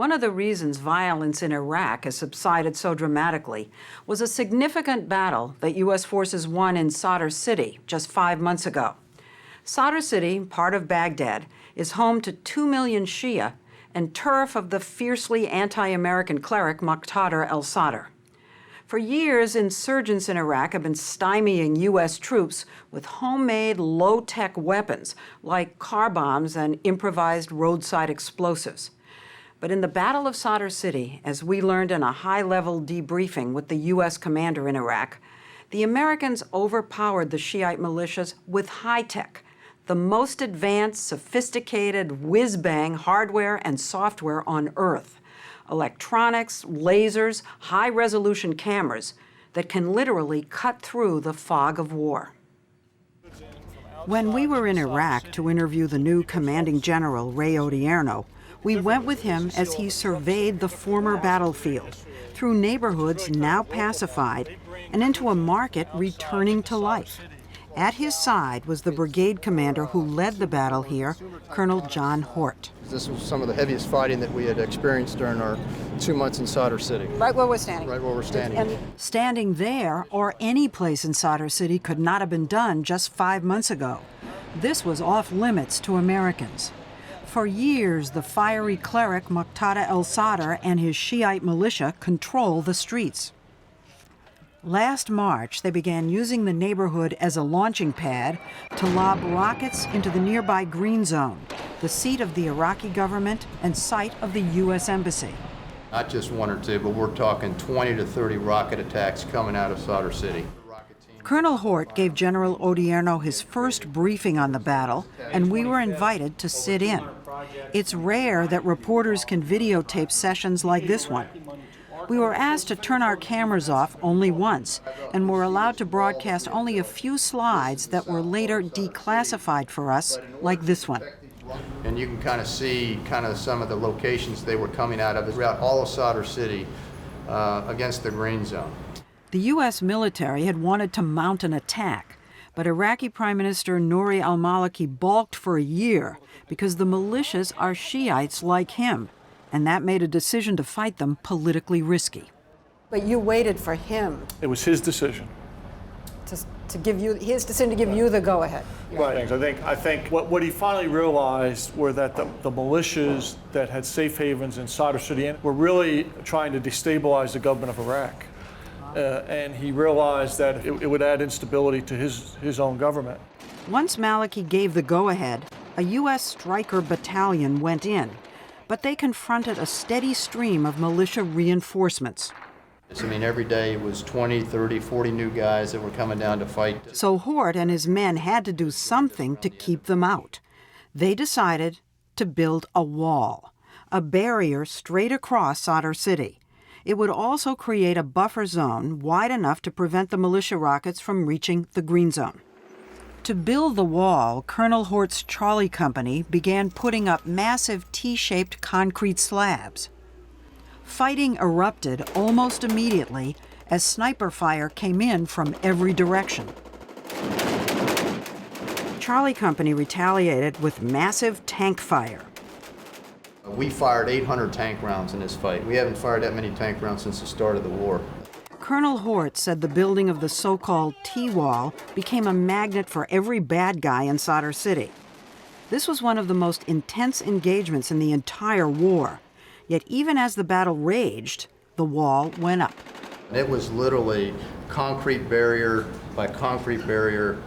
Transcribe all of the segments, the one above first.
One of the reasons violence in Iraq has subsided so dramatically was a significant battle that U.S. forces won in Sadr City just 5 months ago. Sadr City, part of Baghdad, is home to 2 million Shia and turf of the fiercely anti-American cleric Muqtada al-Sadr. For years, insurgents in Iraq have been stymieing U.S. troops with homemade low-tech weapons like car bombs and improvised roadside explosives. But in the Battle of Sadr City, as we learned in a high-level debriefing with the U.S. commander in Iraq, the Americans overpowered the Shiite militias with high-tech, the most advanced, sophisticated, whiz-bang hardware and software on Earth. Electronics, lasers, high-resolution cameras that can literally cut through the fog of war. When we were in Iraq to interview the new commanding general, Ray Odierno, we went with him as he surveyed the former battlefield, through neighborhoods now pacified, and into a market returning to life. At his side was the brigade commander who led the battle here, Colonel John Hort. This was some of the heaviest fighting that we had experienced during our 2 months in Sadr City. Right where we're standing. Right where we're standing. And standing there, or any place in Sadr City, could not have been done just 5 months ago. This was off limits to Americans. For years, the fiery cleric Muqtada al-Sadr and his Shiite militia control the streets. Last March, they began using the neighborhood as a launching pad to lob rockets into the nearby Green Zone, the seat of the Iraqi government and site of the U.S. Embassy. Not just 1 or 2, but we're talking 20 to 30 rocket attacks coming out of Sadr City. Colonel Hort gave General Odierno his first briefing on the battle, and we were invited to sit in. It's rare that reporters can videotape sessions like this one. We were asked to turn our cameras off only once, and were allowed to broadcast only a few slides that were later declassified for us, like this one. And you can kind of see some of the locations they were coming out of throughout all of Sadr City against the Green Zone. The U.S. military had wanted to mount an attack, but Iraqi Prime Minister Nouri al-Maliki balked for a year because the militias are Shiites like him, and that made a decision to fight them politically risky. But you waited for him. It was his decision. To give you his decision to give you the go-ahead. Right. I think what he finally realized were that the militias that had safe havens in Sadr City were really trying to destabilize the government of Iraq. And he realized that it would add instability to his own government. Once Maliki gave the go-ahead, a U.S. Stryker battalion went in, but they confronted a steady stream of militia reinforcements. I mean, every day it was 20, 30, 40 new guys that were coming down to fight. So Hort and his men had to do something to keep them out. They decided to build a wall, a barrier straight across Sadr City. It would also create a buffer zone wide enough to prevent the militia rockets from reaching the Green Zone. To build the wall, Colonel Hort's Charlie Company began putting up massive T-shaped concrete slabs. Fighting erupted almost immediately as sniper fire came in from every direction. Charlie Company retaliated with massive tank fire. We fired 800 tank rounds in this fight. We haven't fired that many tank rounds since the start of the war. Colonel Hort said the building of the so-called T-wall became a magnet for every bad guy in Sadr City. This was one of the most intense engagements in the entire war. Yet even as the battle raged, the wall went up. It was literally concrete barrier by concrete barrier.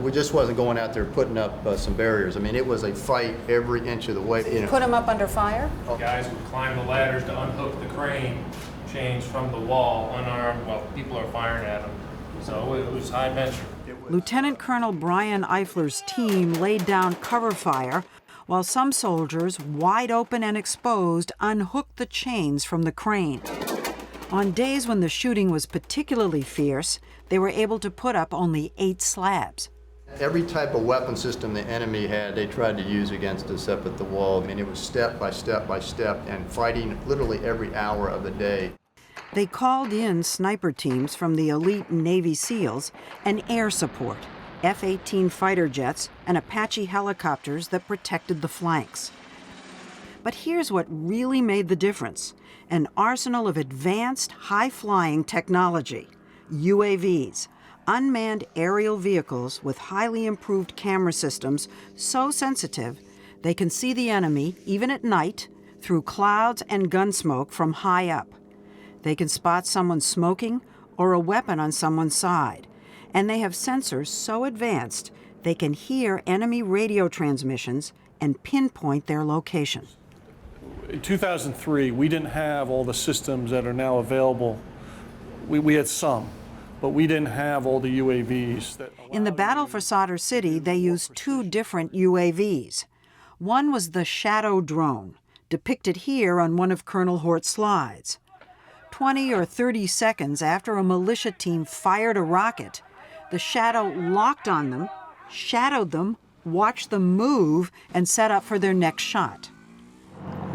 We just wasn't going out there putting up some barriers. I mean, it was a fight every inch of the way. Put them up under fire? Guys would climb the ladders to unhook the crane chains from the wall, unarmed, while people are firing at them. So it was high venture. Lieutenant Colonel Brian Eifler's team laid down cover fire, while some soldiers, wide open and exposed, unhooked the chains from the crane. On days when the shooting was particularly fierce, they were able to put up only 8 slabs. Every type of weapon system the enemy had, they tried to use against us up at the wall. I mean, it was step by step by step, and fighting literally every hour of the day. They called in sniper teams from the elite Navy SEALs and air support, F-18 fighter jets and Apache helicopters that protected the flanks. But here's what really made the difference: an arsenal of advanced, high-flying technology, UAVs, unmanned aerial vehicles with highly improved camera systems so sensitive they can see the enemy, even at night, through clouds and gun smoke from high up. They can spot someone smoking or a weapon on someone's side, and they have sensors so advanced they can hear enemy radio transmissions and pinpoint their location. In 2003, we didn't have all the systems that are now available. We had some, but we didn't have all the UAVs. In the Battle for Sadr City, they used two different UAVs. One was the Shadow drone, depicted here on one of Colonel Hort's slides. 20 or 30 seconds after a militia team fired a rocket, the Shadow locked on them, shadowed them, watched them move, and set up for their next shot.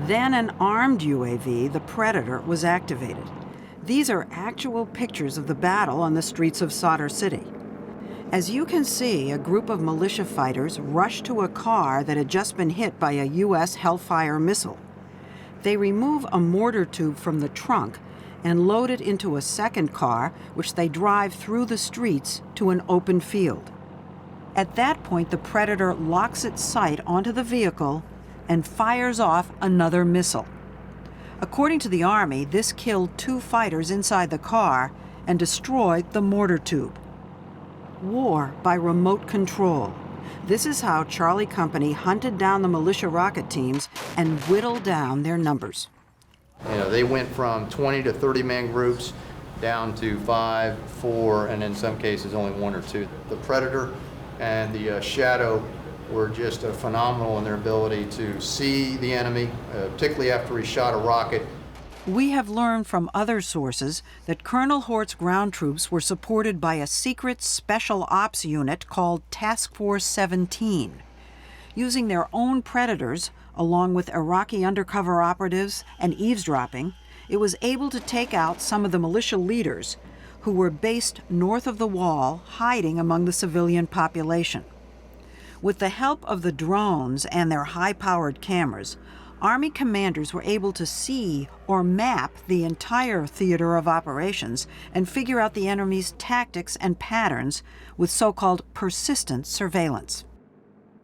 Then an armed UAV, the Predator, was activated. These are actual pictures of the battle on the streets of Sadr City. As you can see, a group of militia fighters rushed to a car that had just been hit by a U.S. Hellfire missile. They remove a mortar tube from the trunk and load it into a second car, which they drive through the streets to an open field. At that point, the Predator locks its sight onto the vehicle and fires off another missile. According to the Army, this killed 2 fighters inside the car and destroyed the mortar tube. War by remote control. This is how Charlie Company hunted down the militia rocket teams and whittled down their numbers. They went from 20 to 30-man groups down to 5, 4, and in some cases only 1 or 2. The Predator and the Shadow were just phenomenal in their ability to see the enemy, particularly after he shot a rocket. We have learned from other sources that Colonel Hort's ground troops were supported by a secret special ops unit called Task Force 17. Using their own Predators, along with Iraqi undercover operatives and eavesdropping, it was able to take out some of the militia leaders who were based north of the wall, hiding among the civilian population. With the help of the drones and their high-powered cameras, Army commanders were able to see or map the entire theater of operations and figure out the enemy's tactics and patterns with so-called persistent surveillance.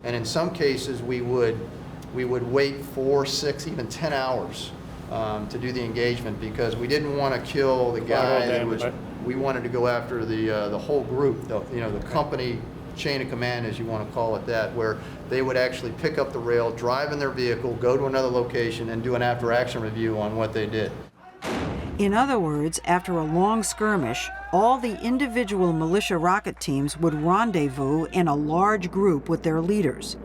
And in some cases, we would wait 4, 6, even 10 hours to do the engagement because we didn't want to kill the guy that was. We wanted to go after the whole group, the company chain of command, as you want to call it that, where they would actually pick up the rail, drive in their vehicle, go to another location, and do an after-action review on what they did. In other words, after a long skirmish, all the individual militia rocket teams would rendezvous in a large group with their leaders.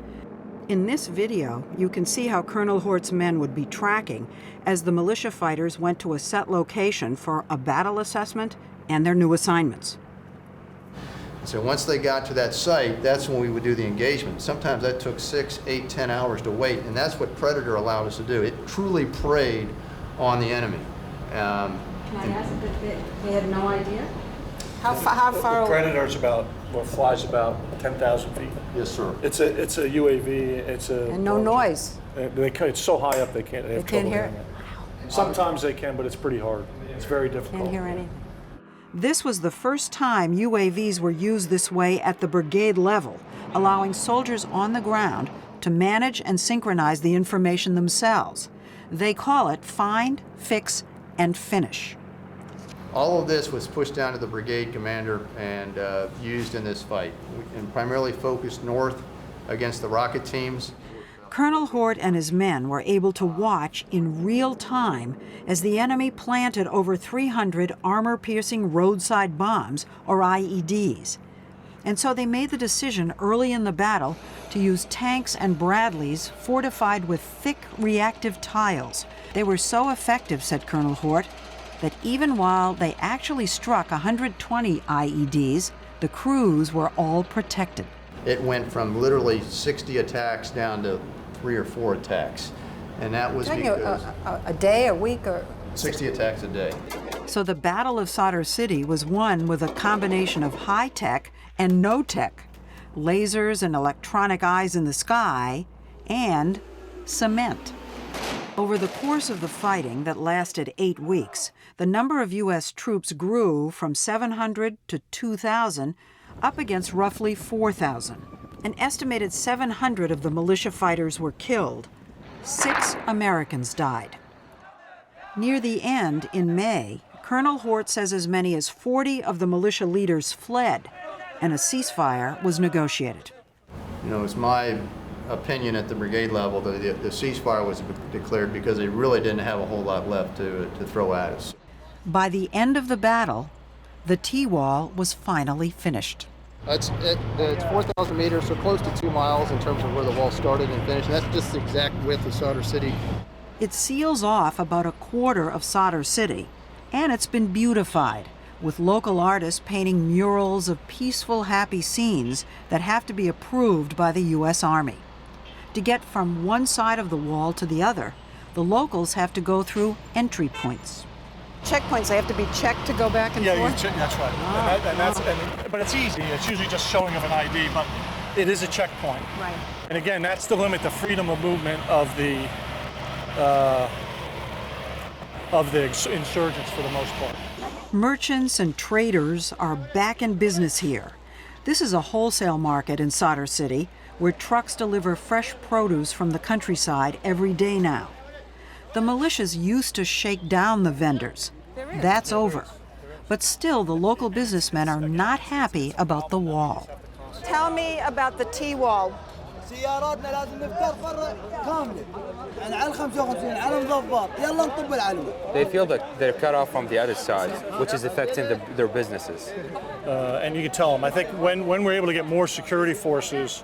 In this video, you can see how Colonel Hort's men would be tracking as the militia fighters went to a set location for a battle assessment and their new assignments. So once they got to that site, that's when we would do the engagement. Sometimes that took 6, 8, 10 hours to wait, and that's what Predator allowed us to do. It truly preyed on the enemy. Can I ask if they had no idea? How far The away? Predator's flies about 10,000 feet. Yes, sir. It's a UAV. And no noise. It's so high up they can't. They have They can't trouble hear hearing it. Sometimes they can, but it's pretty hard. It's very difficult. Can't hear anything. This was the first time UAVs were used this way at the brigade level, allowing soldiers on the ground to manage and synchronize the information themselves. They call it find, fix, and finish. All of this was pushed down to the brigade commander and used in this fight, and primarily focused north against the rocket teams. Colonel Hort and his men were able to watch in real time as the enemy planted over 300 armor-piercing roadside bombs, or IEDs. And so they made the decision early in the battle to use tanks and Bradleys fortified with thick reactive tiles. They were so effective, said Colonel Hort, that even while they actually struck 120 IEDs, the crews were all protected. It went from literally 60 attacks down to 3 or 4 attacks. And that was because A day, a week, or 60 attacks a day. So the Battle of Sadr City was won with a combination of high-tech and no-tech, lasers and electronic eyes in the sky, and cement. Over the course of the fighting that lasted 8 weeks, the number of U.S. troops grew from 700 to 2,000, up against roughly 4,000. An estimated 700 of the militia fighters were killed. 6 Americans died. Near the end, in May, Colonel Hort says as many as 40 of the militia leaders fled, and a ceasefire was negotiated. You know, it's my opinion at the brigade level that the ceasefire was declared because they really didn't have a whole lot left to throw at us. By the end of the battle, the T-wall was finally finished. It's 4,000 meters, so close to 2 miles in terms of where the wall started and finished. And that's just the exact width of Sadr City. It seals off about a quarter of Sadr City, and it's been beautified, with local artists painting murals of peaceful, happy scenes that have to be approved by the U.S. Army. To get from one side of the wall to the other, the locals have to go through entry points. Checkpoints, they have to be checked to go back and forth? Yeah, that's right. But it's easy. It's usually just showing of an ID, but it is a checkpoint. Right. And again, that's to limit the freedom of movement of the insurgents for the most part. Merchants and traders are back in business here. This is a wholesale market in Sadr City where trucks deliver fresh produce from the countryside every day now. The militias used to shake down the vendors. That's over. But still, the local businessmen are not happy about the wall. Tell me about the T-wall. They feel that they're cut off from the other side, which is affecting their businesses. And you can tell them, I think when we're able to get more security forces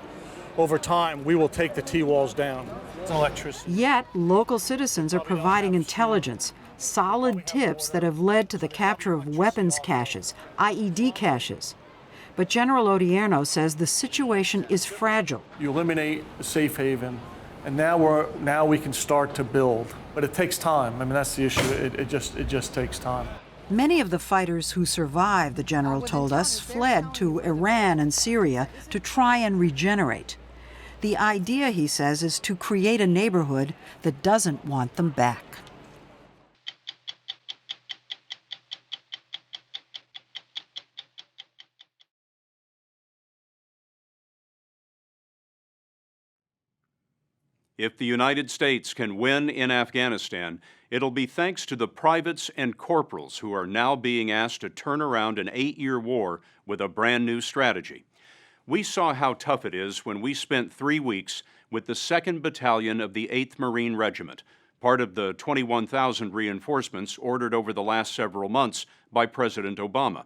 over time, we will take the T-walls down. It's electricity. Yet, local citizens are providing intelligence, solid tips that have led to the capture of weapons caches, IED caches. But General Odierno says the situation is fragile. You eliminate the safe haven, and now we can start to build. But it takes time. I mean, that's the issue. It just takes time. Many of the fighters who survived, the general told us, fled to Iran and Syria to try and regenerate. The idea, he says, is to create a neighborhood that doesn't want them back. If the United States can win in Afghanistan, it'll be thanks to the privates and corporals who are now being asked to turn around an 8-year war with a brand new strategy. We saw how tough it is when we spent 3 weeks with the 2nd Battalion of the 8th Marine Regiment, part of the 21,000 reinforcements ordered over the last several months by President Obama.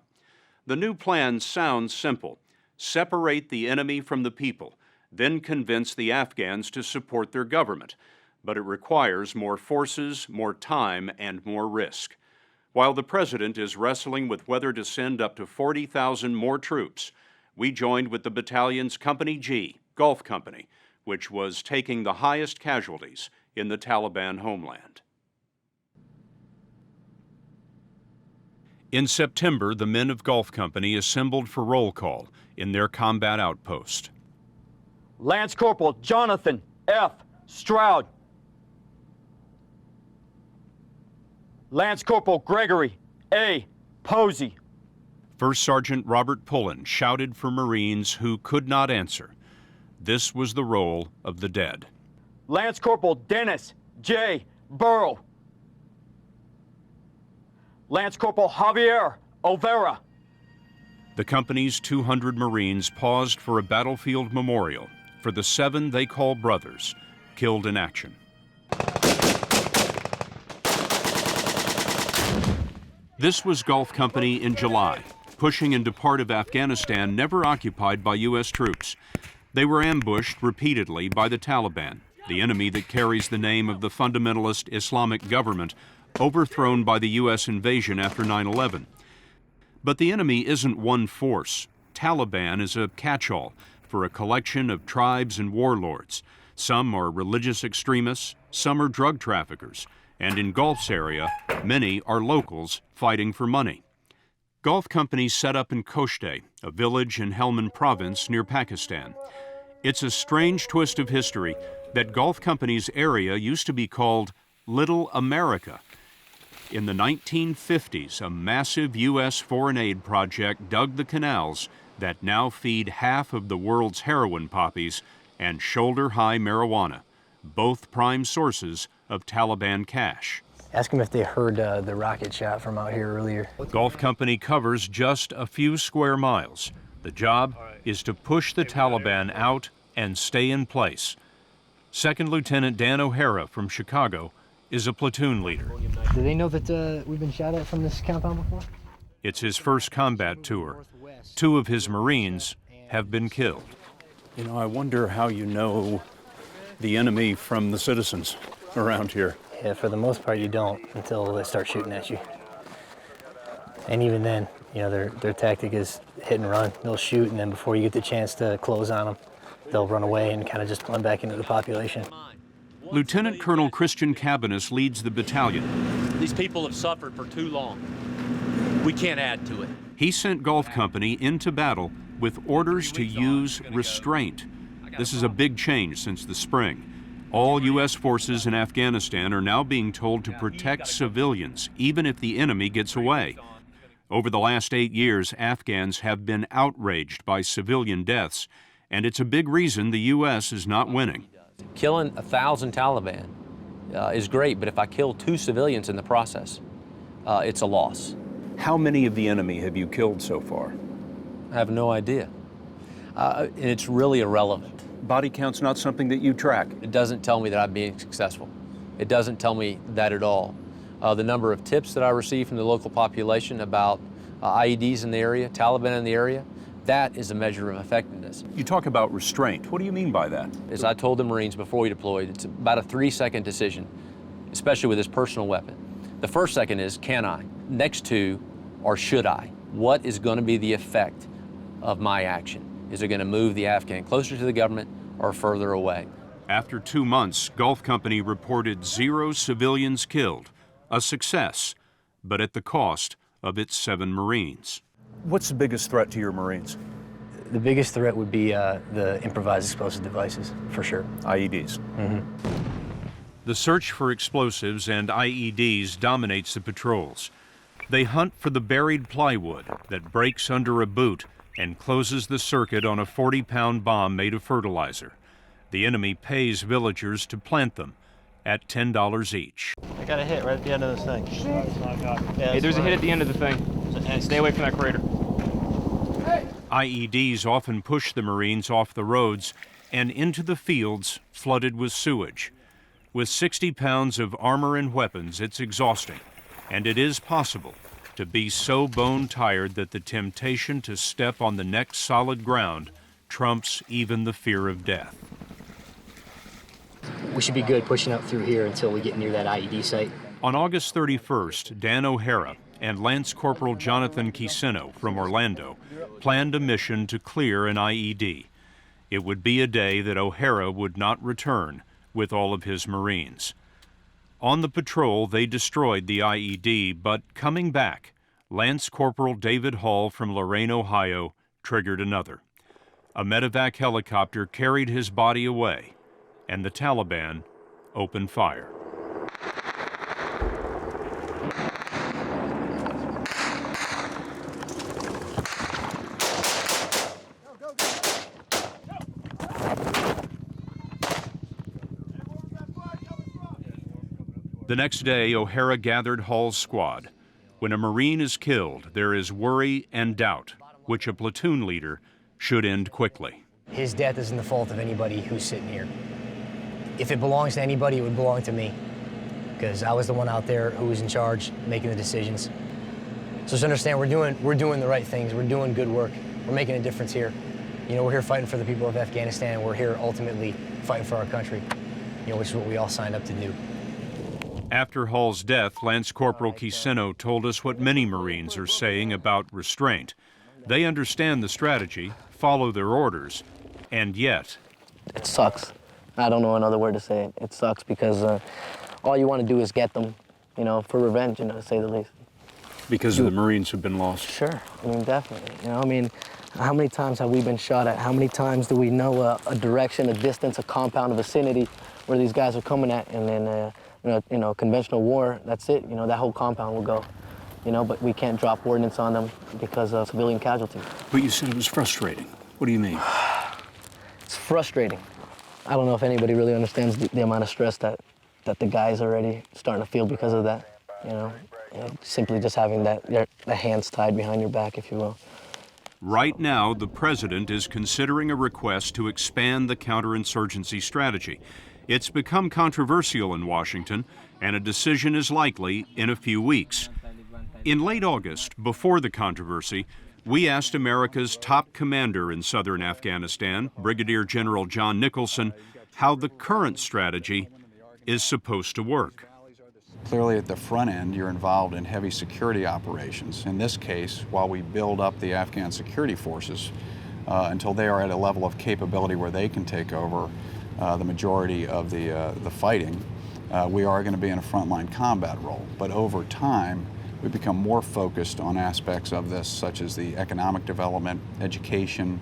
The new plan sounds simple: separate the enemy from the people, then convince the Afghans to support their government. But it requires more forces, more time, and more risk. While the President is wrestling with whether to send up to 40,000 more troops, we joined with the battalion's Company G, Gulf Company, which was taking the highest casualties in the Taliban homeland. In September, the men of Gulf Company assembled for roll call in their combat outpost. Lance Corporal Jonathan F. Stroud. Lance Corporal Gregory A. Posey. First Sergeant Robert Pullen shouted for Marines who could not answer. This was the roll of the dead. Lance Corporal Dennis J. Burrow. Lance Corporal Javier Olvera. The company's 200 Marines paused for a battlefield memorial for the 7 they call brothers, killed in action. This was Gulf Company in July, pushing into part of Afghanistan never occupied by U.S. troops. They were ambushed repeatedly by the Taliban, the enemy that carries the name of the fundamentalist Islamic government overthrown by the U.S. invasion after 9/11. But the enemy isn't one force. Taliban is a catch-all for a collection of tribes and warlords. Some are religious extremists, some are drug traffickers, and in Gulf's area, many are locals fighting for money. Gulf Company set up in Koshte, a village in Helmand Province near Pakistan. It's a strange twist of history that Gulf Company's area used to be called Little America. In the 1950s, a massive U.S. foreign aid project dug the canals that now feed half of the world's heroin poppies and shoulder-high marijuana, both prime sources of Taliban cash. Ask them if they heard the rocket shot from out here earlier. Gulf Company covers just a few square miles. The job is to push the Taliban out and stay in place. Second Lieutenant Dan O'Hara from Chicago is a platoon leader. Do they know that we've been shot at from this compound before? It's his first combat tour. 2 of his Marines have been killed. You know, I wonder how you know the enemy from the citizens around here. Yeah, for the most part you don't until they start shooting at you. And even then, you know, their tactic is hit and run. They'll shoot, and then before you get the chance to close on them, they'll run away and kind of just blend back into the population. Lieutenant Colonel Christian Cabanis leads the battalion. These people have suffered for too long. We can't add to it. He sent Gulf Company into battle with orders to use restraint. This is a big change since the spring. All U.S. forces in Afghanistan are now being told to protect civilians, even if the enemy gets away. Over the last 8 years, Afghans have been outraged by civilian deaths, and it's a big reason the U.S. is not winning. Killing 1,000 Taliban is great, but if I kill 2 civilians in the process, it's a loss. How many of the enemy have you killed so far? I have no idea. And it's really irrelevant. Body count's not something that you track. It doesn't tell me that I'm being successful. It doesn't tell me that at all. The number of tips that I receive from the local population about IEDs in the area, Taliban in the area, that is a measure of effectiveness. You talk about restraint. What do you mean by that? As I told the Marines before we deployed, it's about a 3-second decision, especially with this personal weapon. The first second is, can I? Next 2 are, should I? What is going to be the effect of my action? Is it going to move the Afghan closer to the government or further away? After 2 months, Gulf Company reported 0 civilians killed, a success, but at the cost of its 7 Marines. What's the biggest threat to your Marines? The biggest threat would be the improvised explosive devices, for sure. IEDs. The search for explosives and IEDs dominates the patrols. They hunt for the buried plywood that breaks under a boot and closes the circuit on a 40-pound bomb made of fertilizer. The enemy pays villagers to plant them at $10 each. I got a hit right at the end of this thing. Hey, there's a hit at the end of the thing. Stay away from that crater. IEDs often push the Marines off the roads and into the fields flooded with sewage. With 60 pounds of armor and weapons, it's exhausting, and it is possible to be so bone-tired that the temptation to step on the next solid ground trumps even the fear of death. We should be good pushing up through here until we get near that IED site. On August 31st, Dan O'Hara and Lance Corporal Jonathan Quiseno from Orlando planned a mission to clear an IED. It would be a day that O'Hara would not return with all of his Marines. On the patrol, they destroyed the IED, but coming back, Lance Corporal David Hall from Lorain, Ohio, triggered another. A medevac helicopter carried his body away, and the Taliban opened fire. The next day, O'Hara gathered Hall's squad. When a Marine is killed, there is worry and doubt, which a platoon leader should end quickly. His death isn't the fault of anybody who's sitting here. If it belongs to anybody, it would belong to me, because I was the one out there who was in charge, making the decisions. So just understand, we're doing the right things. We're doing good work. We're making a difference here. You know, we're here fighting for the people of Afghanistan, and we're here ultimately fighting for our country, you know, which is what we all signed up to do. After Hall's death, Lance Corporal Quiseno told us what many Marines are saying about restraint. They understand the strategy, follow their orders, and yet... It sucks. I don't know another word to say it. It sucks because all you want to do is get them, you know, for revenge, you know, to say the least. Because the Marines have been lost? Sure. I mean, definitely. You know, I mean, how many times have we been shot at? How many times do we know a direction, a distance, a compound, a vicinity where these guys are coming at, and then conventional war, that's it. That whole compound will go. But we can't drop ordnance on them because of civilian casualties. But you said it was frustrating. What do you mean? It's frustrating. I don't know if anybody really understands the amount of stress that the guys are already starting to feel because of that. Simply just having the hands tied behind your back, if you will. Right now, the president is considering a request to expand the counterinsurgency strategy. It's become controversial in Washington, and a decision is likely in a few weeks. In late August, before the controversy, we asked America's top commander in southern Afghanistan, Brigadier General John Nicholson, how the current strategy is supposed to work. Clearly at the front end, you're involved in heavy security operations. In this case, while we build up the Afghan security forces until they are at a level of capability where they can take over the majority of the fighting, we are going to be in a frontline combat role. But over time, we become more focused on aspects of this, such as the economic development, education,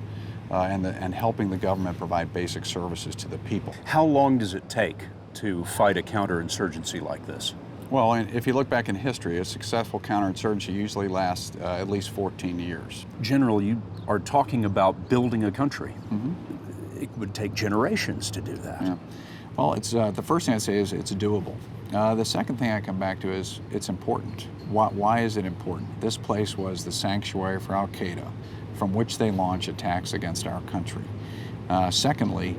and helping the government provide basic services to the people. How long does it take to fight a counterinsurgency like this? Well, if you look back in history, a successful counterinsurgency usually lasts at least 14 years. General, you are talking about building a country. Mm-hmm. It would take generations to do that. Yeah. Well, it's the first thing I'd say is it's doable. The second thing I come back to is it's important. Why is it important? This place was the sanctuary for Al-Qaeda, from which they launch attacks against our country. Secondly,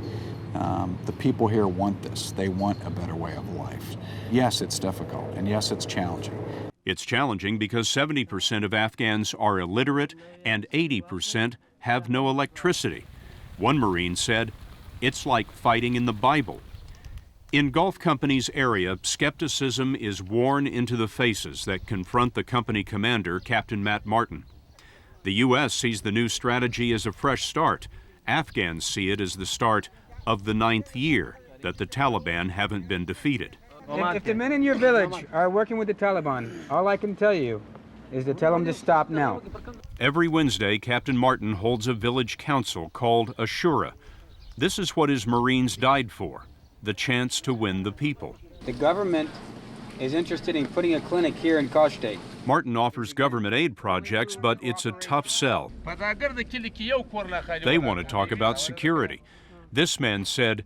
the people here want this. They want a better way of life. Yes, it's difficult, and yes, it's challenging. It's challenging because 70% of Afghans are illiterate and 80% have no electricity. One Marine said, "It's like fighting in the Bible." In Gulf Company's area, skepticism is worn into the faces that confront the company commander, Captain Matt Martin. The U.S. sees the new strategy as a fresh start. Afghans see it as the start of the 9th year that the Taliban haven't been defeated. If the men in your village are working with the Taliban, all I can tell you is to tell them to stop now. Every Wednesday, Captain Martin holds a village council called a Shura. This is what his Marines died for, the chance to win the people. The government is interested in putting a clinic here in Koshte. Martin offers government aid projects, but it's a tough sell. They want to talk about security. This man said,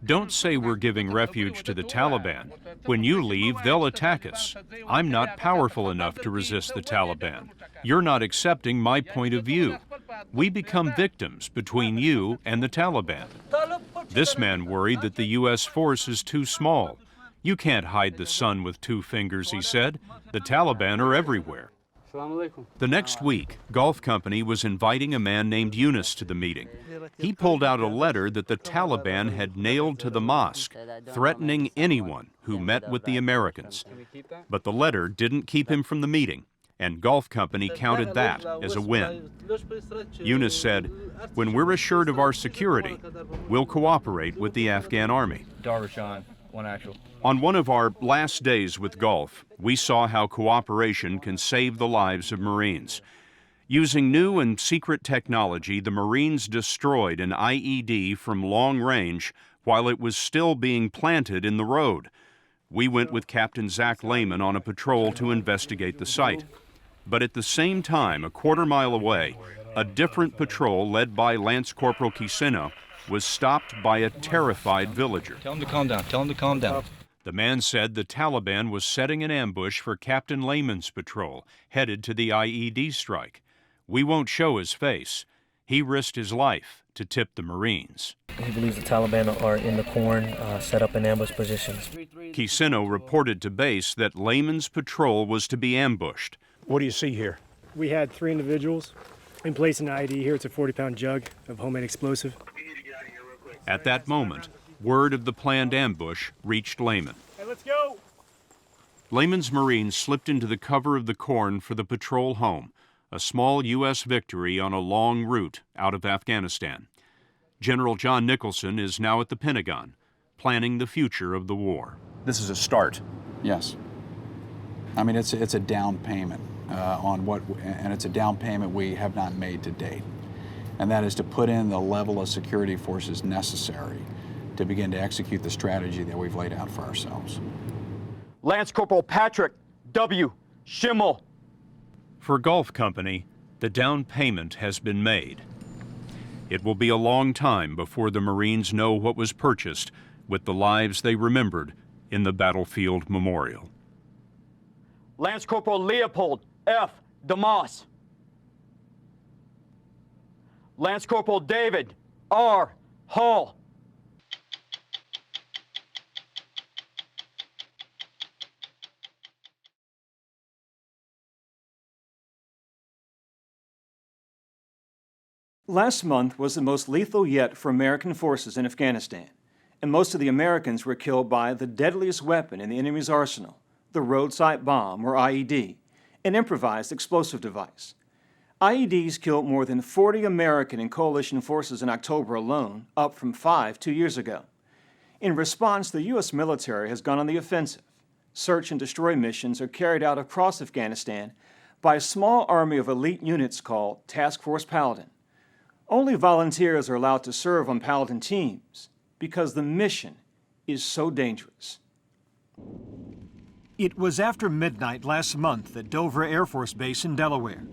"Don't say we're giving refuge to the Taliban. When you leave, they'll attack us. I'm not powerful enough to resist the Taliban. You're not accepting my point of view. We become victims between you and the Taliban." This man worried that the U.S. force is too small. "You can't hide the sun with 2 fingers," he said. "The Taliban are everywhere." The next week, Gulf Company was inviting a man named Yunus to the meeting. He pulled out a letter that the Taliban had nailed to the mosque, threatening anyone who met with the Americans. But the letter didn't keep him from the meeting, and Gulf Company counted that as a win. Yunus said, "When we're assured of our security, we'll cooperate with the Afghan army." Darvashan, one actual. On one of our last days with Gulf, we saw how cooperation can save the lives of Marines. Using new and secret technology, the Marines destroyed an IED from long range while it was still being planted in the road. We went with Captain Zach Lehman on a patrol to investigate the site. But at the same time, a quarter-mile away, a different patrol led by Lance Corporal Kiseno was stopped by a terrified villager. Tell him to calm down. Tell him to calm down. The man said the Taliban was setting an ambush for Captain Lehman's patrol, headed to the IED strike. We won't show his face. He risked his life to tip the Marines. He believes the Taliban are in the corn, set up in ambush positions. Kiseno reported to base that Lehman's patrol was to be ambushed. What do you see here? We had 3 individuals in place in the IED. Here it's a 40-pound jug of homemade explosive. At that moment, word of the planned ambush reached Lehman. Hey, let's go! Lehman's Marines slipped into the cover of the corn for the patrol home, a small U.S. victory on a long route out of Afghanistan. General John Nicholson is now at the Pentagon, planning the future of the war. This is a start. Yes. I mean, it's a down payment on what, and it's a down payment we have not made to date. And that is to put in the level of security forces necessary to begin to execute the strategy that we've laid out for ourselves. Lance Corporal Patrick W. Schimmel. For Gulf Company, the down payment has been made. It will be a long time before the Marines know what was purchased with the lives they remembered in the battlefield memorial. Lance Corporal Leopold F. DeMoss. Lance Corporal David R. Hall. Last month was the most lethal yet for American forces in Afghanistan, and most of the Americans were killed by the deadliest weapon in the enemy's arsenal, the roadside bomb, or IED, an improvised explosive device. IEDs killed more than 40 American and coalition forces in October alone, up from 5 2 years ago. In response, the U.S. military has gone on the offensive. Search and destroy missions are carried out across Afghanistan by a small army of elite units called Task Force Paladin. Only volunteers are allowed to serve on Paladin teams because the mission is so dangerous. It was after midnight last month at Dover Air Force Base in Delaware.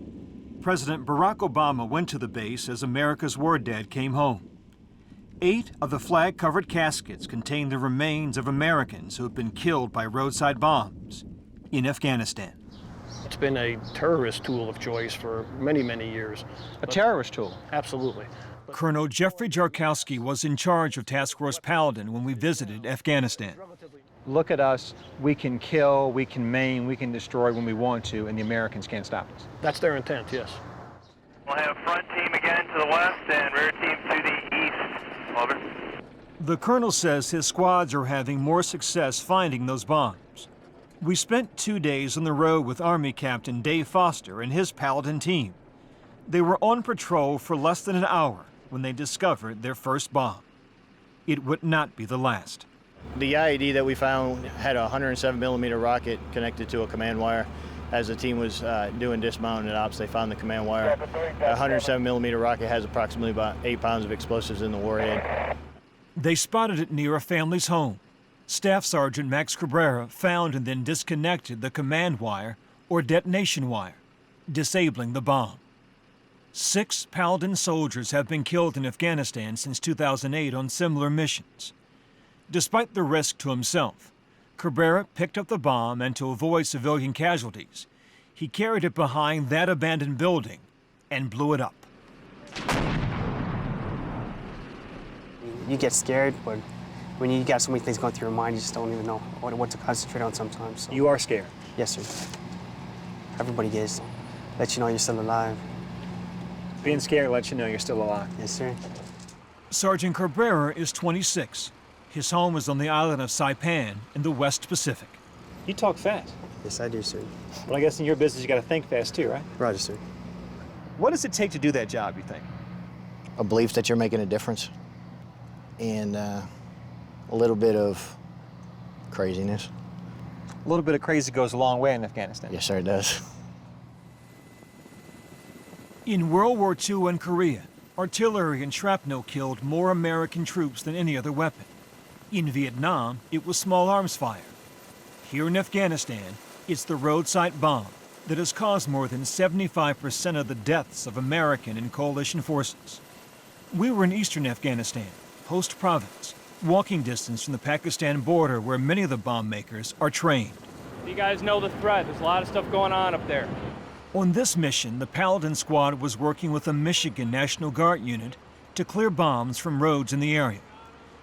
President Barack Obama went to the base as America's war dead came home. 8 of the flag-covered caskets contain the remains of Americans who have been killed by roadside bombs in Afghanistan. It's been a terrorist tool of choice for many, many years. A terrorist tool? Absolutely. Colonel Jeffrey Jarkowski was in charge of Task Force Paladin when we visited Afghanistan. Look at us, we can kill, we can maim, we can destroy when we want to, and the Americans can't stop us. That's their intent, yes. We'll have front team again to the west and rear team to the east. Over. The colonel says his squads are having more success finding those bombs. We spent 2 days on the road with Army Captain Dave Foster and his Paladin team. They were on patrol for less than an hour when they discovered their first bomb. It would not be the last. The IED that we found had a 107mm rocket connected to a command wire. As the team was doing dismounting ops, they found the command wire. A 107mm rocket has approximately about 8 pounds of explosives in the warhead. They spotted it near a family's home. Staff Sergeant Max Cabrera found and then disconnected the command wire or detonation wire, disabling the bomb. 6 Paladin soldiers have been killed in Afghanistan since 2008 on similar missions. Despite the risk to himself, Cabrera picked up the bomb, and to avoid civilian casualties, he carried it behind that abandoned building and blew it up. You get scared, but when you got so many things going through your mind, you just don't even know what to concentrate on sometimes. So. You are scared? Yes, sir. Everybody gets. Let you know you're still alive. Being scared lets you know you're still alive. Yes, sir. Sergeant Cabrera is 26. His home is on the island of Saipan in the West Pacific. You talk fast. Yes, I do, sir. Well, I guess in your business you got to think fast too, right? Roger, sir. What does it take to do that job, you think? A belief that you're making a difference and a little bit of craziness. A little bit of crazy goes a long way in Afghanistan. Yes, sir, it does. In World War II and Korea, artillery and shrapnel killed more American troops than any other weapon. In Vietnam, it was small arms fire. Here in Afghanistan, it's the roadside bomb that has caused more than 75% of the deaths of American and coalition forces. We were in eastern Afghanistan, Host Province, walking distance from the Pakistan border where many of the bomb makers are trained. You guys know the threat. There's a lot of stuff going on up there. On this mission, the Paladin squad was working with a Michigan National Guard unit to clear bombs from roads in the area.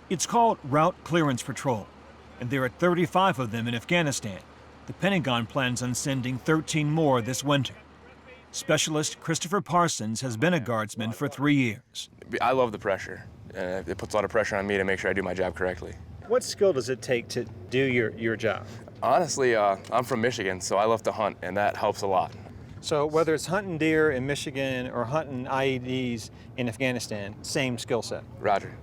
It's called Route Clearance Patrol, and there are 35 of them in Afghanistan. The Pentagon plans on sending 13 more this winter. Specialist Christopher Parsons has been a guardsman for 3 years. I love the pressure. It puts a lot of pressure on me to make sure I do my job correctly. What skill does it take to do your job? Honestly, I'm from Michigan, so I love to hunt, and that helps a lot. So whether it's hunting deer in Michigan or hunting IEDs in Afghanistan, same skill set. Roger.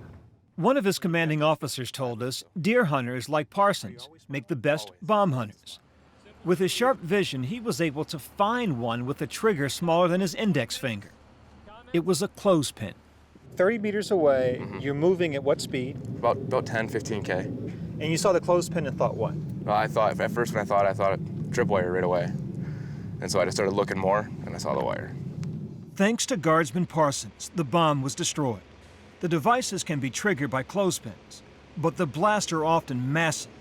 One of his commanding officers told us deer hunters like Parsons make the best bomb hunters. With his sharp vision, he was able to find one with a trigger smaller than his index finger. It was a clothespin. 30 meters away, you're moving at what speed? About 10, 15K. And you saw the clothespin and thought what? Well, I thought, at first when I thought tripwire right away. And so I just started looking more, and I saw the wire. Thanks to Guardsman Parsons, the bomb was destroyed. The devices can be triggered by clothespins, but the blasts are often massive.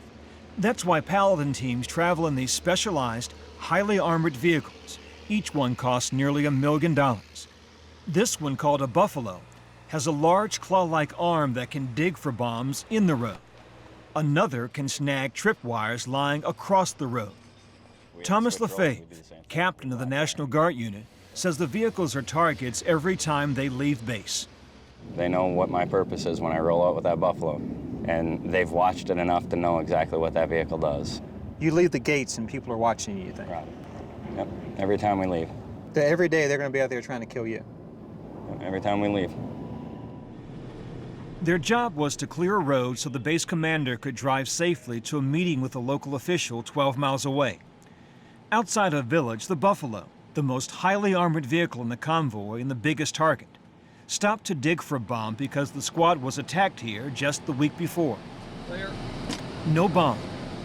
That's why Paladin teams travel in these specialized, highly armored vehicles. Each one costs nearly $1 million. This one, called a Buffalo, has a large claw-like arm that can dig for bombs in the road. Another can snag tripwires lying across the road. Thomas Lefebvre, captain of the National Guard unit, says the vehicles are targets every time they leave base. They know what my purpose is when I roll out with that Buffalo, and they've watched it enough to know exactly what that vehicle does. You leave the gates and people are watching you think? Right. Yep, every time we leave. Every day they're going to be out there trying to kill you? Every time we leave. Their job was to clear a road so the base commander could drive safely to a meeting with a local official 12 miles away. Outside a village, the Buffalo, the most highly armored vehicle in the convoy and the biggest target, stopped to dig for a bomb because the squad was attacked here just the week before. Clear. No bomb.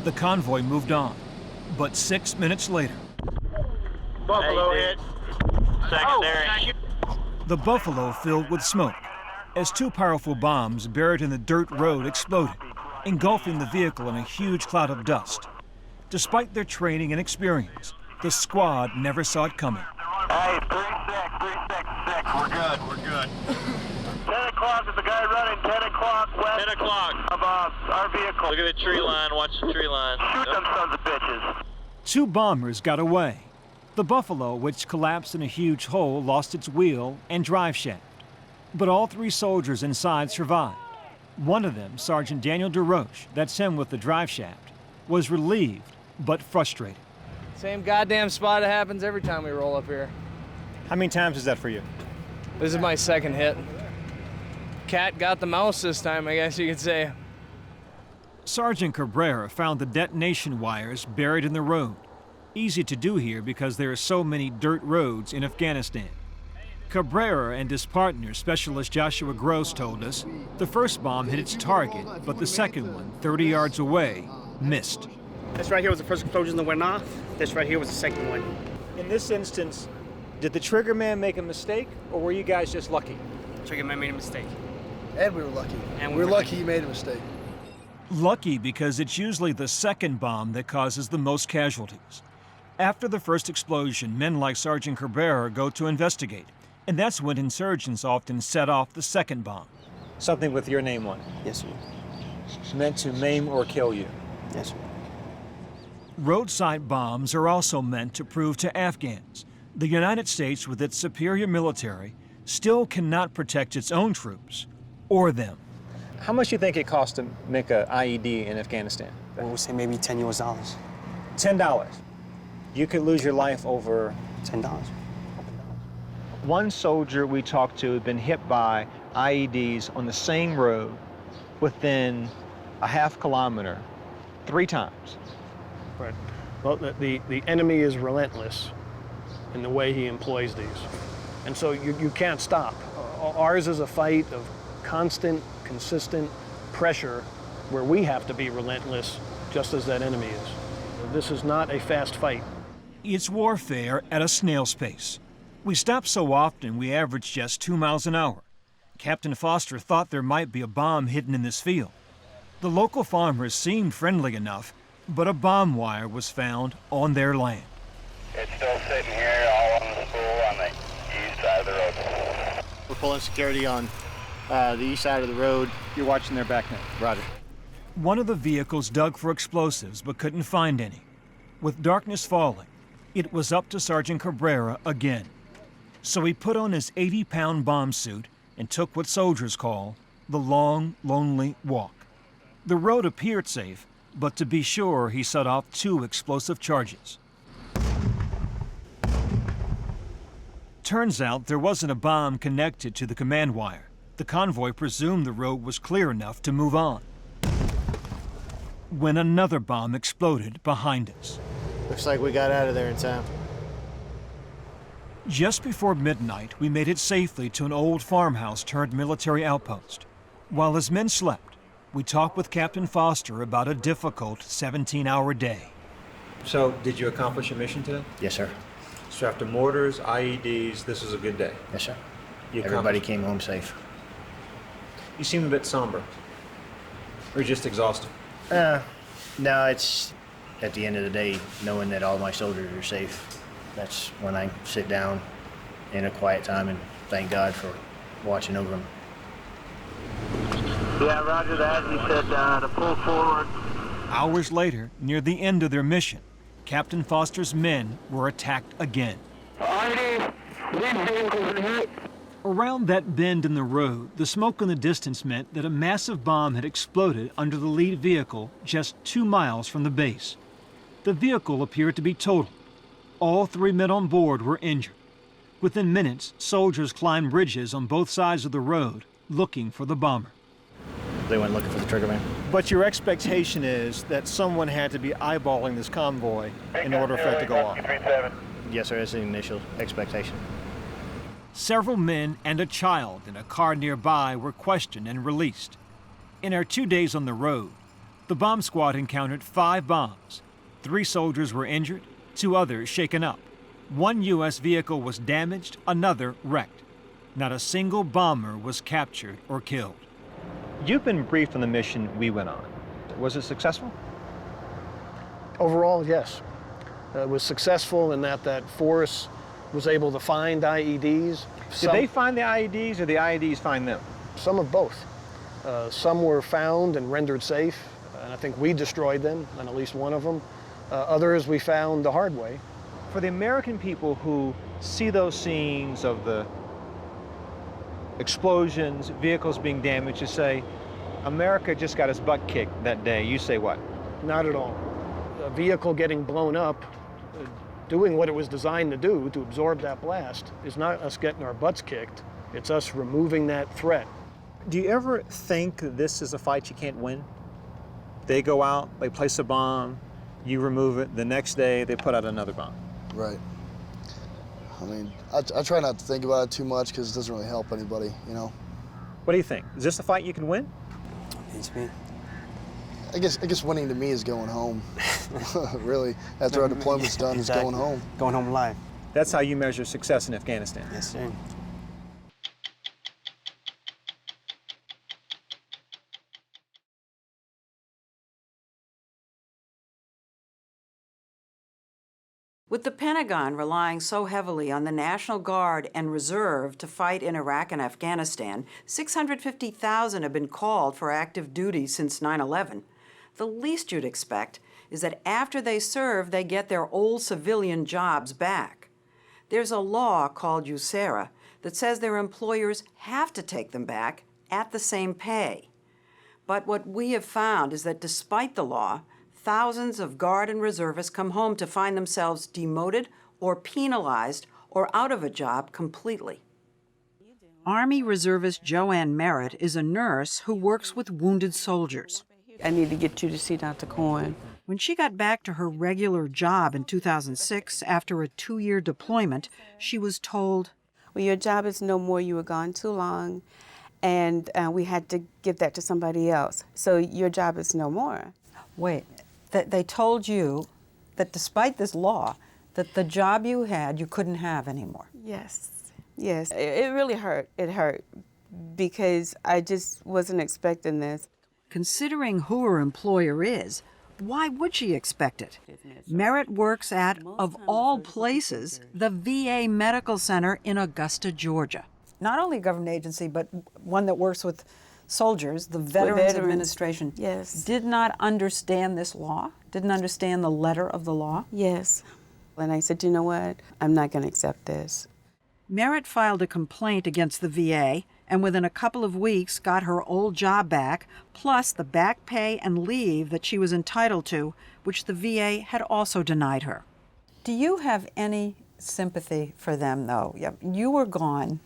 The convoy moved on. But 6 minutes later, Buffalo hit. Secondary. the Buffalo filled with smoke as two powerful bombs buried in the dirt road exploded, engulfing the vehicle in a huge cloud of dust. Despite their training and experience, the squad never saw it coming. Hey, 3-6, we're good. 10 o'clock is the guy running, 10 o'clock west. 10 o'clock. Of our vehicle. Look at the tree line, watch the tree line. Shoot them sons of bitches. Two bombers got away. The Buffalo, which collapsed in a huge hole, lost its wheel and drive shaft. But all three soldiers inside survived. One of them, Sergeant Daniel DeRoche, that's him with the drive shaft, was relieved but frustrated. Same goddamn spot it happens every time we roll up here. How many times is that for you? This is my second hit. Cat got the mouse this time, I guess you could say. Sergeant Cabrera found the detonation wires buried in the road. Easy to do here because there are so many dirt roads in Afghanistan. Cabrera and his partner, Specialist Joshua Gross, told us the first bomb hit its target, but the second one, 30 yards away, missed. This right here was the first explosion that went off. This right here was the second one. In this instance, did the trigger man make a mistake, or were you guys just lucky? Trigger man made a mistake. And we were lucky. And we're lucky he made a mistake. Lucky because it's usually the second bomb that causes the most casualties. After the first explosion, men like Sergeant Cabrera go to investigate, and that's when insurgents often set off the second bomb. Something with your name on it? Yes, sir. Meant to maim or kill you? Yes, sir. Roadside bombs are also meant to prove to Afghans the United States, with its superior military, still cannot protect its own troops or them. How much do you think it costs to make an IED in Afghanistan? Well, we'll say maybe $10 US. $10. You could lose your life over $10. One soldier we talked to had been hit by IEDs on the same road within a half kilometer 3 times. Right. Well, the enemy is relentless in the way he employs these. And so you can't stop. Ours is a fight of constant, consistent pressure where we have to be relentless just as that enemy is. This is not a fast fight. It's warfare at a snail's pace. We stop so often we average just 2 miles an hour. Captain Foster thought there might be a bomb hidden in this field. The local farmers seemed friendly enough, but a bomb wire was found on their land. It's still sitting here all on the spool on the east side of the road. We're pulling security on the east side of the road. You're watching their back now. Roger. One of the vehicles dug for explosives but couldn't find any. With darkness falling, it was up to Sergeant Cabrera again. So he put on his 80-pound bomb suit and took what soldiers call the long, lonely walk. The road appeared safe, but to be sure, he set off 2 explosive charges. Turns out there wasn't a bomb connected to the command wire. The convoy presumed the road was clear enough to move on, when another bomb exploded behind us. Looks like we got out of there in time. Just before midnight, we made it safely to an old farmhouse turned military outpost. While his men slept, we talk with Captain Foster about a difficult 17-hour day. So, did you accomplish your mission today? Yes, sir. So after mortars, IEDs, this was a good day? Yes, sir. You Everybody came home safe. You seem a bit somber. Or just exhausted? No, it's at the end of the day, knowing that all my soldiers are safe. That's when I sit down in a quiet time and thank God for watching over them. Yeah, roger that. He said to pull forward. Hours later, near the end of their mission, Captain Foster's men were attacked again. Around that bend in the road, the smoke in the distance meant that a massive bomb had exploded under the lead vehicle just 2 miles from the base. The vehicle appeared to be totaled. All 3 men on board were injured. Within minutes, soldiers climbed ridges on both sides of the road, looking for the bomber. They went looking for the trigger man. But your expectation is that someone had to be eyeballing this convoy in order for it to go off. Yes, sir. That's the initial expectation. Several men and a child in a car nearby were questioned and released. In our 2 days on the road, the bomb squad encountered 5 bombs. 3 soldiers were injured, 2 others shaken up. 1 U.S. vehicle was damaged, another wrecked. Not a single bomber was captured or killed. You've been briefed on the mission we went on. Was it successful? Overall, yes. It was successful in that force was able to find IEDs. Did they find the IEDs or the IEDs find them? Some of both. Some were found and rendered safe, and I think we destroyed them, on at least one of them. Others we found the hard way. For the American people who see those scenes of the explosions, vehicles being damaged, you say, America just got its butt kicked that day, you say what? Not at all. A vehicle getting blown up, doing what it was designed to do, to absorb that blast, is not us getting our butts kicked. It's us removing that threat. Do you ever think this is a fight you can't win? They go out, they place a bomb, you remove it, the next day they put out another bomb. Right. I mean, I try not to think about it too much because it doesn't really help anybody, you know? What do you think? Is this a fight you can win? Beats me. I guess winning to me is going home. Really, after our deployment's done, it's going home. Going home alive. That's how you measure success in Afghanistan. Yes, sir. With the Pentagon relying so heavily on the National Guard and Reserve to fight in Iraq and Afghanistan, 650,000 have been called for active duty since 9/11. The least you'd expect is that after they serve, they get their old civilian jobs back. There's a law called USERRA that says their employers have to take them back at the same pay. But what we have found is that despite the law, thousands of Guard and Reservists come home to find themselves demoted or penalized or out of a job completely. Army Reservist Joanne Merritt is a nurse who works with wounded soldiers. I need to get you to see Dr. Cohen. When she got back to her regular job in 2006 after a 2-year deployment, she was told, "Well, your job is no more. You were gone too long, and we had to give that to somebody else. So your job is no more." Wait, they told you that despite this law, that the job you had, you couldn't have anymore. Yes, yes. It really hurt. It hurt because I just wasn't expecting this. Considering who her employer is, why would she expect it? Merritt works at, of all places, the VA Medical Center in Augusta, Georgia. Not only a government agency, but one that works with soldiers, the Veterans Administration. Yes. Did not understand this law, didn't understand the letter of the law. Yes. And I said, you know what? I'm not going to accept this. Merritt filed a complaint against the VA and within a couple of weeks got her old job back, plus the back pay and leave that she was entitled to, which the VA had also denied her. Do you have any sympathy for them, though? You were gone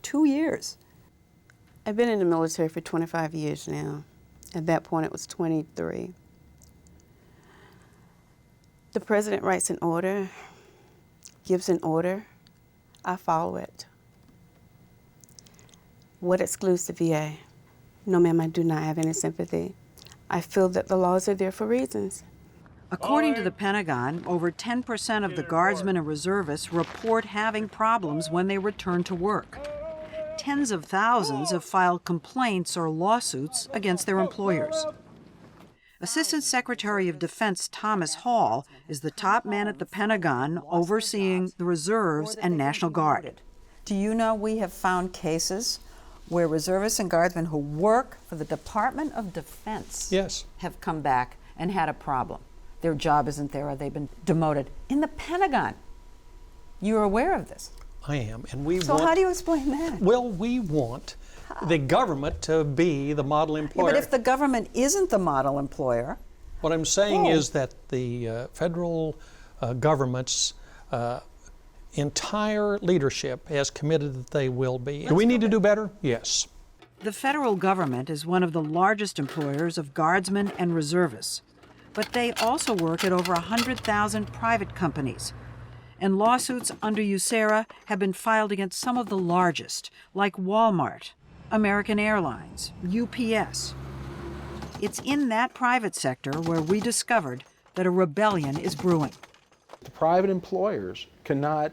2 years. I've been in the military for 25 years now. At that point, it was 23. The president writes an order, gives an order, I follow it. What excludes the VA? No, ma'am, I do not have any sympathy. I feel that the laws are there for reasons. According to the Pentagon, over 10% of the guardsmen and reservists report having problems when they return to work. Tens of thousands have filed complaints or lawsuits against their employers. Assistant Secretary of Defense Thomas Hall is the top man at the Pentagon overseeing the reserves and National Guard. Do you know we have found cases where reservists and guardsmen who work for the Department of Defense have come back and had a problem? Their job isn't there or they've been demoted. In the Pentagon, you're aware of this. I am, and we So want... how do you explain that? Well, we want the government to be the model employer. Yeah, but if the government isn't the model employer... What I'm saying is that the federal government's entire leadership has committed that they will be. Do we need to do better? Yes. The federal government is one of the largest employers of guardsmen and reservists, but they also work at over 100,000 private companies. And lawsuits under USERRA have been filed against some of the largest, like Walmart, American Airlines, UPS. It's in that private sector where we discovered that a rebellion is brewing. The private employers cannot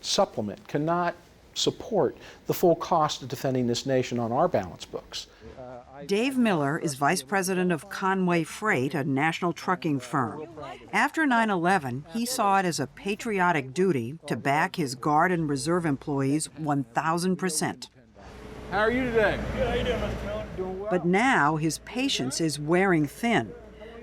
supplement, cannot support the full cost of defending this nation on our balance books. Dave Miller is vice president of Conway Freight, a national trucking firm. After 9/11, he saw it as a patriotic duty to back his Guard and Reserve employees 1,000%. How are you today? Good, how you doing, Mr. Miller? Doing well. But now his patience is wearing thin.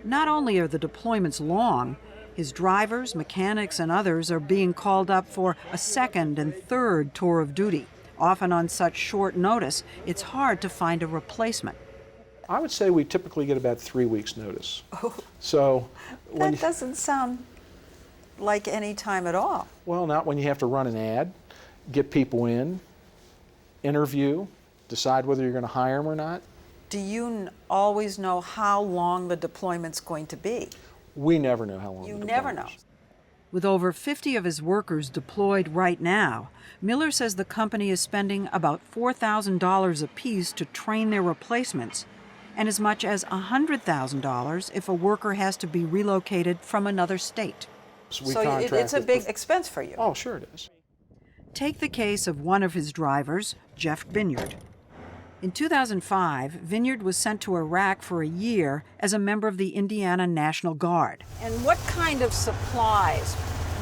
Not only are the deployments long, his drivers, mechanics, and others are being called up for a second and third tour of duty. Often on such short notice, it's hard to find a replacement. I would say we typically get about 3 weeks' notice. Oh, so that doesn't sound like any time at all. Well, not when you have to run an ad, get people in, interview, decide whether you're going to hire them or not. Do you always know how long the deployment's going to be? We never know how long. You never know. With over 50 of his workers deployed right now, Miller says the company is spending about $4,000 apiece to train their replacements, and as much as $100,000 if a worker has to be relocated from another state. So it's a big expense for you. Oh, sure it is. Take the case of one of his drivers, Jeff Vineyard. In 2005, Vineyard was sent to Iraq for a year as a member of the Indiana National Guard. And what kind of supplies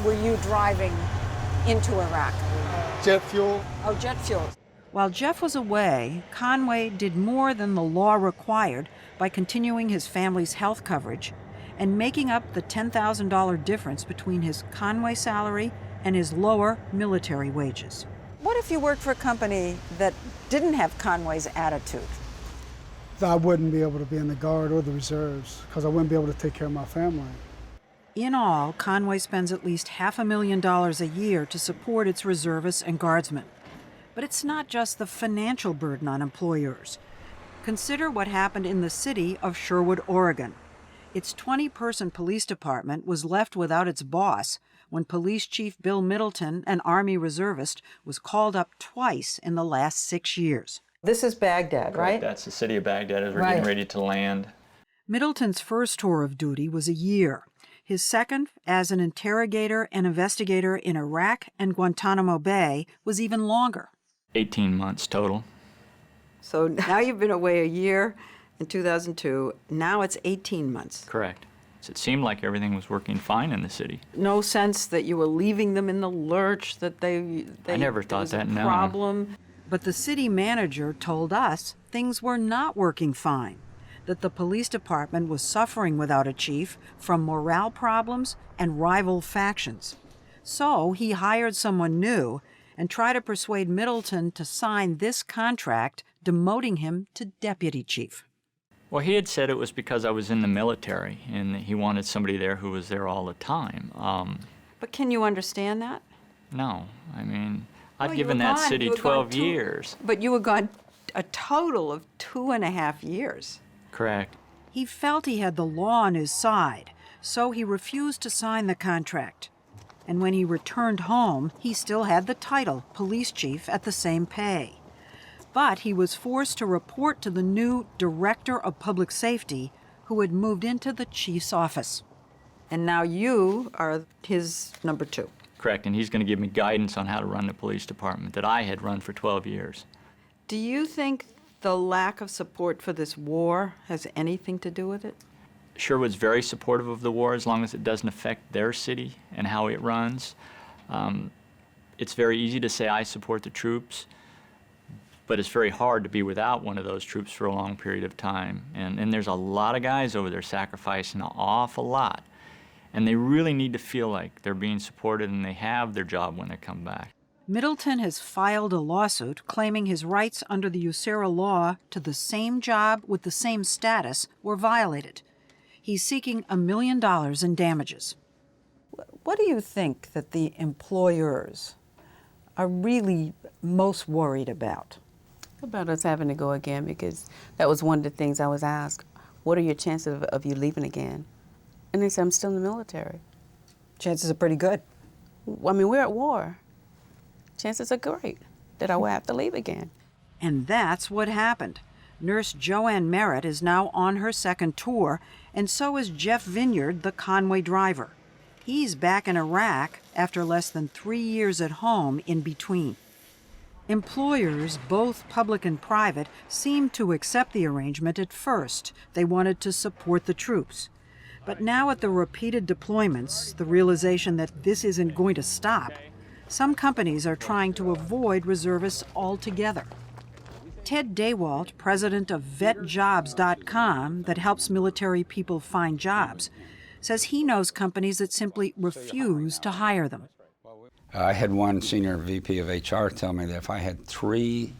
were you driving into Iraq? Jet fuel. Oh, jet fuel. While Jeff was away, Conway did more than the law required by continuing his family's health coverage and making up the $10,000 difference between his Conway salary and his lower military wages. What if you worked for a company that didn't have Conway's attitude? I wouldn't be able to be in the Guard or the Reserves because I wouldn't be able to take care of my family. In all, Conway spends at least $500,000 a year to support its reservists and guardsmen. But it's not just the financial burden on employers. Consider what happened in the city of Sherwood, Oregon. Its 20-person police department was left without its boss when Police Chief Bill Middleton, an Army reservist, was called up twice in the last 6 years. This is Baghdad, right? That's the city of Baghdad as we're getting ready to land. Middleton's first tour of duty was a year. His second, as an interrogator and investigator in Iraq and Guantanamo Bay, was even longer. 18 months total. So now you've been away a year in 2002. Now it's 18 months. Correct. So it seemed like everything was working fine in the city. No sense that you were leaving them in the lurch, that they I never thought that, no. Problem. But the city manager told us things were not working fine, that the police department was suffering without a chief from morale problems and rival factions. So he hired someone new and tried to persuade Middleton to sign this contract, demoting him to deputy chief. Well, he had said it was because I was in the military and he wanted somebody there who was there all the time. But can you understand that? No. I mean, I'd given that city 12 years. But you were gone a total of 2.5 years. Correct. He felt he had the law on his side, so he refused to sign the contract. And when he returned home, he still had the title, police chief, at the same pay. But he was forced to report to the new Director of Public Safety, who had moved into the chief's office. And now you are his number 2. Correct, and he's going to give me guidance on how to run the police department that I had run for 12 years. Do you think the lack of support for this war has anything to do with it? Sherwood's very supportive of the war as long as it doesn't affect their city and how it runs. It's very easy to say I support the troops, but it's very hard to be without one of those troops for a long period of time. And there's a lot of guys over there sacrificing an awful lot. And they really need to feel like they're being supported and they have their job when they come back. Middleton has filed a lawsuit claiming his rights under the USERRA law to the same job with the same status were violated. He's seeking $1 million in damages. What do you think that the employers are really most worried about? About us having to go again, because that was one of the things I was asked. What are your chances of you leaving again? And they said, I'm still in the military. Chances are pretty good. I mean, we're at war. Chances are great that I will have to leave again. And that's what happened. Nurse Joanne Merritt is now on her second tour, and so is Jeff Vineyard, the Conway driver. He's back in Iraq after less than 3 years at home in between. Employers, both public and private, seemed to accept the arrangement at first. They wanted to support the troops. But now at the repeated deployments, the realization that this isn't going to stop, some companies are trying to avoid reservists altogether. Ted Daywalt, president of VetJobs.com, that helps military people find jobs, says he knows companies that simply refuse to hire them. I had one senior VP of HR tell me that if I had 3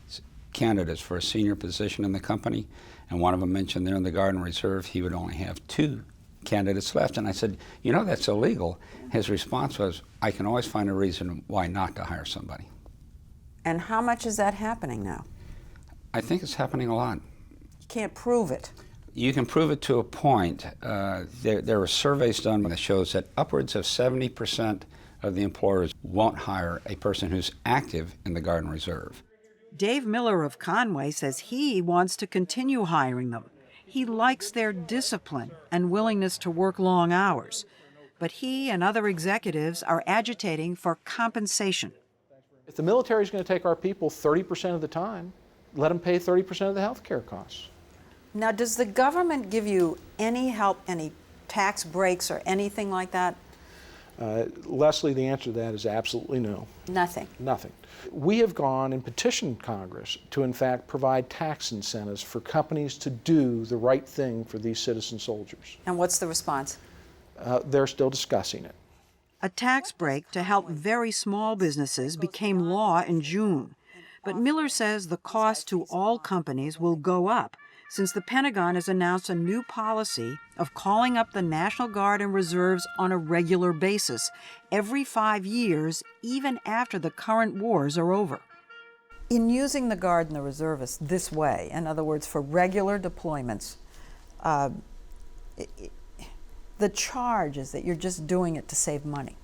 candidates for a senior position in the company, and one of them mentioned they're in the Guard and Reserve, he would only have 2 candidates left. And I said, you know, that's illegal. His response was, I can always find a reason why not to hire somebody. And how much is that happening now? I think it's happening a lot. You can't prove it. You can prove it to a point. There are surveys done that shows that upwards of 70% of the employers won't hire a person who's active in the Guard and Reserve. Dave Miller of Conway says he wants to continue hiring them. He likes their discipline and willingness to work long hours. But he and other executives are agitating for compensation. If the military is going to take our people 30% of the time, let them pay 30% of the health care costs. Now, does the government give you any help, any tax breaks or anything like that? Leslie, the answer to that is absolutely no. Nothing. Nothing. We have gone and petitioned Congress to, in fact, provide tax incentives for companies to do the right thing for these citizen soldiers. And what's the response? They're still discussing it. A tax break to help very small businesses became law in June. But Miller says the cost to all companies will go up since the Pentagon has announced a new policy of calling up the National Guard and Reserves on a regular basis, every 5 years, even after the current wars are over. In using the Guard and the Reservists this way, in other words, for regular deployments, the charge is that you're just doing it to save money.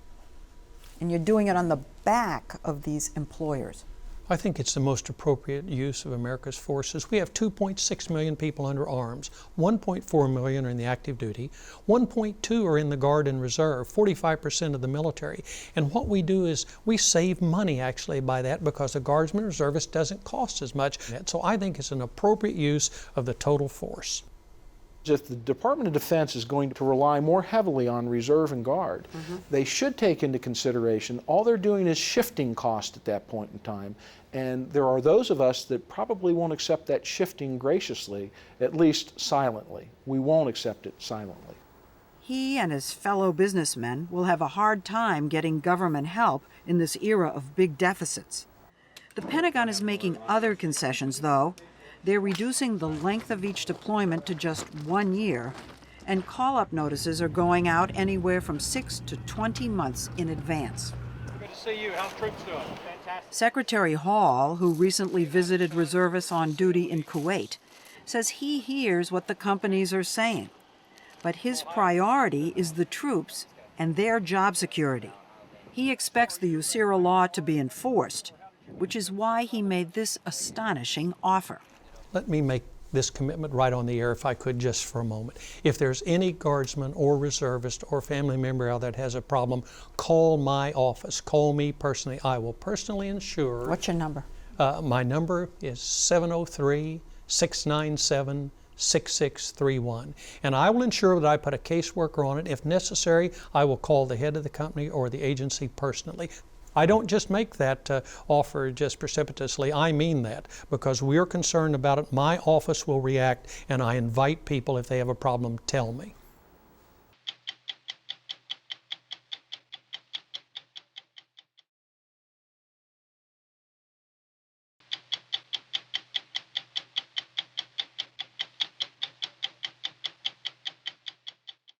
And you're doing it on the back of these employers. I think it's the most appropriate use of America's forces. We have 2.6 million people under arms. 1.4 million are in the active duty. 1.2 are in the Guard and Reserve, 45% of the military. And what we do is we save money actually by that because the Guardsman Reservist doesn't cost as much. So I think it's an appropriate use of the total force. If the Department of Defense is going to rely more heavily on Reserve and Guard, they should take into consideration all they're doing is shifting cost at that point in time. And there are those of us that probably won't accept that shifting graciously, at least silently. We won't accept it silently. He and his fellow businessmen will have a hard time getting government help in this era of big deficits. The Pentagon is making other concessions, though. They're reducing the length of each deployment to just 1 year, and call-up notices are going out anywhere from 6 to 20 months in advance. Good to see you. How's troops doing? Fantastic. Secretary Hall, who recently visited reservists on duty in Kuwait, says he hears what the companies are saying. But his priority is the troops and their job security. He expects the USERRA law to be enforced, which is why he made this astonishing offer. Let me make this commitment right on the air, if I could, just for a moment. If there's any guardsman or reservist or family member out there that has a problem, call my office. Call me personally. I will personally ensure. What's your number? My number is 703-697-6631. And I will ensure that I put a caseworker on it. If necessary, I will call the head of the company or the agency personally. I don't just make that offer just precipitously. I mean that because we're concerned about it. My office will react, and I invite people, if they have a problem, tell me.